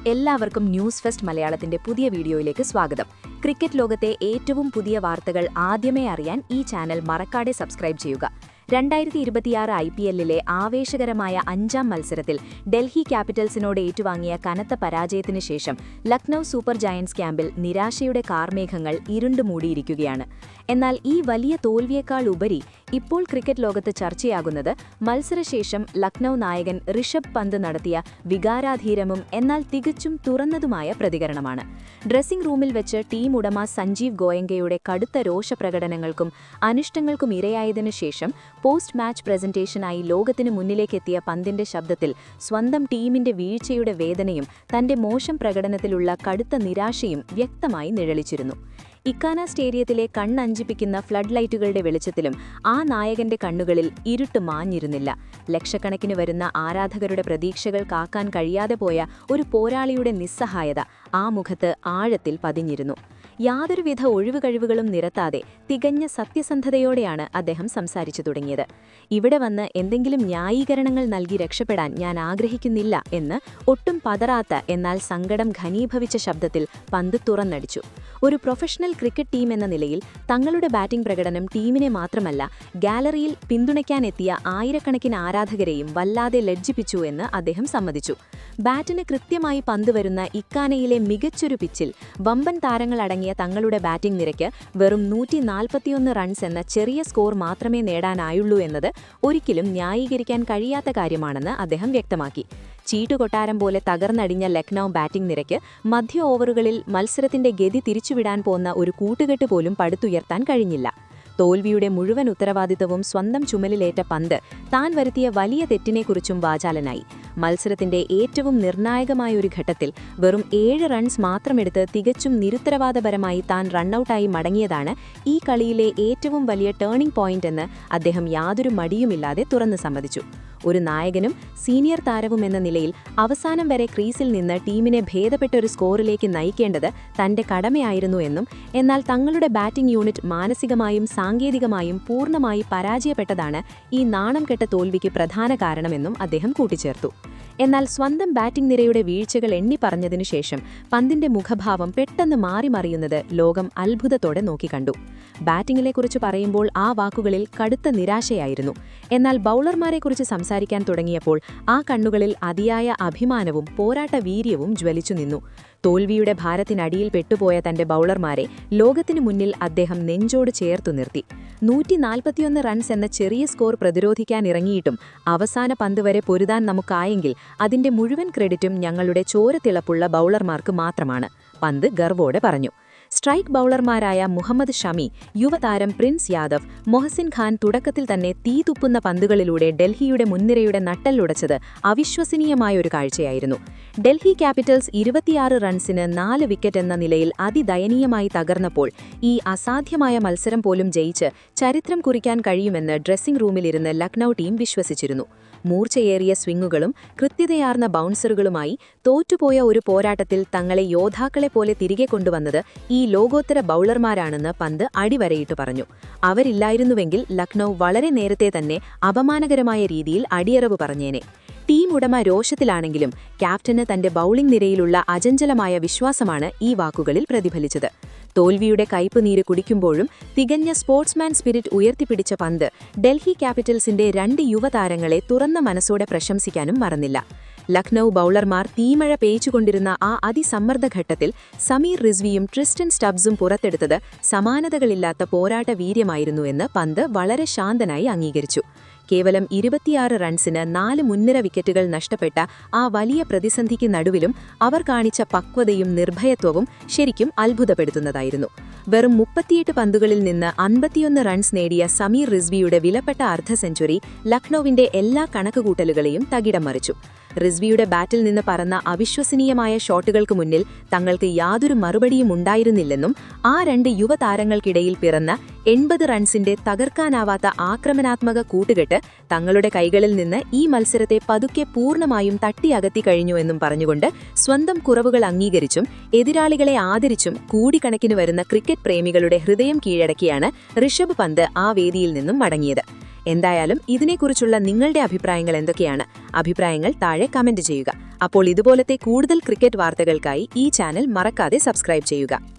എല്ലാവർക്കും news first മലയാളത്തിന്റെ പുതിയ വീഡിയോയിലേക്ക് സ്വാഗതം. ക്രിക്കറ്റ് ലോകത്തെ ഏറ്റവും പുതിയ വാർത്തകൾ ആദ്യമേ അറിയാൻ ഈ ചാനൽ മറക്കാതെ സബ്സ്ക്രൈബ് ചെയ്യുക. 2026 IPL-ലെ ആവേശകരമായ 5ാം മത്സരത്തിൽ ഡൽഹി ക്യാപിറ്റൽസിനോട് ഏറ്റുവാങ്ങിയ കനത്ത പരാജയത്തിന് ശേഷം ലക്നൌ സൂപ്പർ ജയന്റ്സ് ക്യാമ്പിൽ നിരാശയുടെ കാർമേഘങ്ങൾ ഇരുണ്ടുമൂടിയിരിക്കുകയാണ്. എന്നാൽ ഈ വലിയ തോൽവിയേക്കാൾ ഉപരി ഇപ്പോൾ ക്രിക്കറ്റ് ലോകത്ത് ചർച്ചയാകുന്നത് മത്സരശേഷം ലക്നൌ നായകൻ ഋഷഭ് പന്ത് നടത്തിയ വികാരാധീരവും എന്നാൽ തികച്ചും തുറന്നതുമായ പ്രതികരണമാണ്. ഡ്രസ്സിംഗ് റൂമിൽ വെച്ച് ടീം ഉടമ സഞ്ജീവ് ഗോയങ്കയുടെ കടുത്ത രോഷപ്രകടനങ്ങൾക്കും അനിഷ്ടങ്ങൾക്കും ഇരയായതിനു ശേഷം പോസ്റ്റ് മാച്ച് പ്രസന്റേഷനായി ലോകത്തിന് മുന്നിലേക്കെത്തിയ പന്തിന്റെ ശബ്ദത്തിൽ സ്വന്തം ടീമിന്റെ വീഴ്ചയുടെ വേദനയും തന്റെ മോശം പ്രകടനത്തിലുള്ള കടുത്ത നിരാശയും വ്യക്തമായി നിഴലിച്ചിരുന്നു. ഇക്കാന സ്റ്റേഡിയത്തിലെ കണ്ണഞ്ചിപ്പിക്കുന്ന ഫ്ലഡ് ലൈറ്റുകളുടെ വെളിച്ചത്തിലും ആ നായകന്റെ കണ്ണുകളിൽ ഇരുട്ട് മാഞ്ഞിരുന്നില്ല. ലക്ഷക്കണക്കിന് വരുന്ന ആരാധകരുടെ പ്രതീക്ഷകൾ കാക്കാൻ കഴിയാതെ പോയ ഒരു പോരാളിയുടെ നിസ്സഹായത ആ മുഖത്ത് ആഴത്തിൽ പതിഞ്ഞിരുന്നു. യാതൊരുവിധ ഒഴിവുകഴിവുകളും നിരത്താതെ തികഞ്ഞ സത്യസന്ധതയോടെയാണ് അദ്ദേഹം സംസാരിച്ചു തുടങ്ങിയത്. ഇവിടെ വന്ന് എന്തെങ്കിലും ന്യായീകരണങ്ങൾ നൽകി രക്ഷപ്പെടാൻ ഞാൻ ആഗ്രഹിക്കുന്നില്ല എന്ന് ഒട്ടും പതറാത്ത എന്നാൽ സങ്കടം ഘനീഭവിച്ച ശബ്ദത്തിൽ പന്ത് തുറന്നടിച്ചു. ഒരു പ്രൊഫഷണൽ ക്രിക്കറ്റ് ടീം എന്ന നിലയിൽ തങ്ങളുടെ ബാറ്റിംഗ് പ്രകടനം ടീമിനെ മാത്രമല്ല ഗാലറിയിൽ പിന്തുണയ്ക്കാനെത്തിയ ആയിരക്കണക്കിന് ആരാധകരെയും വല്ലാതെ ലജ്ജിപ്പിച്ചു എന്ന് അദ്ദേഹം സമ്മതിച്ചു. ബാറ്റിന് കൃത്യമായി പന്ത് വരുന്ന ഇക്കാനയിലെ മികച്ചൊരു പിച്ചിൽ വമ്പൻ താരങ്ങളടങ്ങിയ തങ്ങളുടെ ബാറ്റിംഗ് നിരയ്ക്ക് വെറും 141 റൺസ് എന്ന ചെറിയ സ്കോർ മാത്രമേ നേടാനായുള്ളൂ എന്നത് ഒരിക്കലും ന്യായീകരിക്കാൻ കഴിയാത്ത കാര്യമാണെന്ന് അദ്ദേഹം വ്യക്തമാക്കി. ചീട്ടുകൊട്ടാരം പോലെ തകർന്നടിഞ്ഞ ലക്നൌ ബാറ്റിംഗ് നിരയ്ക്ക് മധ്യ ഓവറുകളിൽ മത്സരത്തിന്റെ ഗതി തിരിച്ചുവിടാൻ പോന്ന ഒരു കൂട്ടുകെട്ട് പോലും പടുത്തുയർത്താൻ കഴിഞ്ഞില്ല. തോൽവിയുടെ മുഴുവൻ ഉത്തരവാദിത്തവും സ്വന്തം ചുമലിലേറ്റ പന്ത് താൻ വരുത്തിയ വലിയ തെറ്റിനെക്കുറിച്ചും വാചാലനായി. മത്സരത്തിന്റെ ഏറ്റവും നിർണായകമായ ഒരു ഘട്ടത്തിൽ വെറും 7 റൺസ് മാത്രമെടുത്ത് തികച്ചും നിരുത്തരവാദപരമായി താൻ റണ്ണൌട്ടായി മടങ്ങിയതാണ് ഈ കളിയിലെ ഏറ്റവും വലിയ ടേണിംഗ് പോയിന്റ് എന്ന് അദ്ദേഹം യാതൊരു മടിയുമില്ലാതെ തുറന്നു സമ്മതിച്ചു. ഒരു നായകനും സീനിയർ താരവുമെന്ന നിലയിൽ അവസാനം വരെ ക്രീസിൽ നിന്ന് ടീമിനെ ഭേദപ്പെട്ട ഒരു സ്കോറിലേക്ക് നയിക്കേണ്ടത് തന്റെ കടമയായിരുന്നു എന്നും എന്നാൽ തങ്ങളുടെ ബാറ്റിംഗ് യൂണിറ്റ് മാനസികമായും സാങ്കേതികമായും പൂർണ്ണമായി പരാജയപ്പെട്ടതാണ് ഈ നാണം കെട്ട തോൽവിക്ക് പ്രധാന കാരണമെന്നും അദ്ദേഹം കൂട്ടിച്ചേർത്തു. എന്നാൽ സ്വന്തം ബാറ്റിംഗ് നിരയുടെ വീഴ്ചകൾ എണ്ണി പറഞ്ഞതിനു ശേഷം പന്തിന്റെ മുഖഭാവം പെട്ടെന്ന് മാറിമറിയുന്നത് ലോകം അത്ഭുതത്തോടെ നോക്കിക്കണ്ടു. ബാറ്റിംഗിനെക്കുറിച്ച് പറയുമ്പോൾ ആ വാക്കുകളിൽ കടുത്ത നിരാശയായിരുന്നു. എന്നാൽ ബൌളർമാരെക്കുറിച്ച് സംസാരിക്കാൻ തുടങ്ങിയപ്പോൾ ആ കണ്ണുകളിൽ അതിയായ അഭിമാനവും പോരാട്ട വീര്യവും ജ്വലിച്ചു നിന്നു. തോൽവിയുടെ ഭാരത്തിനടിയിൽ പെട്ടുപോയ തന്റെ ബൌളർമാരെ ലോകത്തിനു മുന്നിൽ അദ്ദേഹം നെഞ്ചോട് ചേർത്തു നിർത്തി. 141 റൺസ് എന്ന ചെറിയ സ്കോർ പ്രതിരോധിക്കാനിറങ്ങിയിട്ടും അവസാന പന്ത് വരെ പൊരുതാൻ നമുക്കായെങ്കിൽ അതിന്റെ മുഴുവൻ ക്രെഡിറ്റും ഞങ്ങളുടെ ചോരത്തിളപ്പുള്ള ബൌളർമാർക്ക് മാത്രമാണ്, പന്ത് ഗർവോടെ പറഞ്ഞു. സ്ട്രൈക്ക് ബൌളർമാരായ മുഹമ്മദ് ഷമി, യുവതാരം പ്രിൻസ് യാദവ്, മൊഹസിൻ ഖാൻ തുടക്കത്തിൽ തന്നെ തീതുപ്പുന്ന പന്തുകളിലൂടെ ഡൽഹിയുടെ മുൻനിരയുടെ നട്ടെല്ലുടച്ചത് അവിശ്വസനീയമായ ഒരു കാഴ്ചയായിരുന്നു. ഡൽഹി ക്യാപിറ്റൽസ് 26 റൺസിന് 4 വിക്കറ്റ് എന്ന നിലയിൽ അതിദയനീയമായി തകർന്നപ്പോൾ ഈ അസാധ്യമായ മത്സരം പോലും ജയിച്ച് ചരിത്രം കുറിക്കാൻ കഴിയുമെന്ന് ഡ്രസ്സിംഗ് റൂമിലിരുന്ന് ലക്നൌ ടീം വിശ്വസിച്ചിരുന്നു. മൂർച്ചയേറിയ സ്വിംഗുകളും കൃത്യതയാർന്ന ബൗൺസറുകളുമായി തോറ്റുപോയ ഒരു പോരാട്ടത്തിൽ തങ്ങളെ യോദ്ധാക്കളെപ്പോലെ തിരികെ കൊണ്ടുവന്നത് ഈ ലോകോത്തര ബൌളർമാരാണെന്ന് പന്ത് അടിവരയിട്ട് പറഞ്ഞു. അവരില്ലായിരുന്നുവെങ്കിൽ ലക്നൌ വളരെ നേരത്തെ തന്നെ അപമാനകരമായ രീതിയിൽ അടിയറവ് പറഞ്ഞേനെ. ടീം ഉടമ രോഷത്തിലാണെങ്കിലും ക്യാപ്റ്റന് തന്റെ ബൌളിംഗ് നിരയിലുള്ള അചഞ്ചലമായ വിശ്വാസമാണ് ഈ വാക്കുകളിൽ പ്രതിഫലിച്ചത്. തോൽവിയുടെ കയ്പുനീര് കുടിക്കുമ്പോഴും തികഞ്ഞ സ്പോർട്സ്മാൻ സ്പിരിറ്റ് ഉയർത്തിപ്പിടിച്ച പന്ത് ഡൽഹി ക്യാപിറ്റൽസിന്റെ 2 യുവതാരങ്ങളെ തുറന്ന മനസ്സോടെ പ്രശംസിക്കാനും മറന്നില്ല. ലക്നൌ ബൌളർമാർ തീമഴ പേയിച്ചുകൊണ്ടിരുന്ന ആ അതിസമ്മർദ്ദഘട്ടത്തിൽ സമീർ റിസ്വിയും ട്രിസ്റ്റൻ സ്റ്റബ്സും പുറത്തെടുത്തത് സമാനതകളില്ലാത്ത പോരാട്ട വീര്യമായിരുന്നുവെന്ന് പന്ത് വളരെ ശാന്തനായി അംഗീകരിച്ചു. കേവലം 26 റൺസിന് 4 മുൻനിര വിക്കറ്റുകൾ നഷ്ടപ്പെട്ട ആ വലിയ പ്രതിസന്ധിക്ക് നടുവിലും അവർ കാണിച്ച പക്വതയും നിർഭയത്വവും ശരിക്കും അത്ഭുതപ്പെടുത്തുന്നതായിരുന്നു. വെറും 38 പന്തുകളിൽ നിന്ന് 51 റൺസ് നേടിയ സമീർ റിസ്വിയുടെ വിലപ്പെട്ട അർദ്ധ സെഞ്ചുറി ലക്നൌവിന്റെ എല്ലാ കണക്കുകൂട്ടലുകളെയും തകിടം മറിച്ചു. റിസ്വിയുടെ ബാറ്റിൽ നിന്ന് പറന്ന അവിശ്വസനീയമായ ഷോട്ടുകൾക്ക് മുന്നിൽ തങ്ങൾക്ക് യാതൊരു മറുപടിയും ഉണ്ടായിരുന്നില്ലെന്നും ആ 2 യുവതാരങ്ങൾക്കിടയിൽ പിറന്ന 80 റൺസിന്റെ തകർക്കാനാവാത്ത ആക്രമണാത്മക കൂട്ടുകെട്ട് തങ്ങളുടെ കൈകളിൽ നിന്ന് ഈ മത്സരത്തെ പതുക്കെ പൂർണ്ണമായും തട്ടിയകത്തി കഴിഞ്ഞുവെന്നും പറഞ്ഞുകൊണ്ട് സ്വന്തം കുറവുകൾ അംഗീകരിച്ചും എതിരാളികളെ ആദരിച്ചും കോടിക്കണക്കിന് വരുന്ന ക്രിക്കറ്റ് പ്രേമികളുടെ ഹൃദയം കീഴടക്കിയാണ് ഋഷഭ് പന്ത് ആ വേദിയിൽ നിന്നും മടങ്ങിയത്. എന്തായാലും ഇതിനെക്കുറിച്ചുള്ള നിങ്ങളുടെ അഭിപ്രായങ്ങൾ എന്തൊക്കെയാണ്? അഭിപ്രായങ്ങൾ താഴെ കമന്റ് ചെയ്യുക. അപ്പോൾ ഇതുപോലത്തെ കൂടുതൽ ക്രിക്കറ്റ് വാർത്തകൾക്കായി ഈ ചാനൽ മറക്കാതെ സബ്സ്ക്രൈബ് ചെയ്യുക.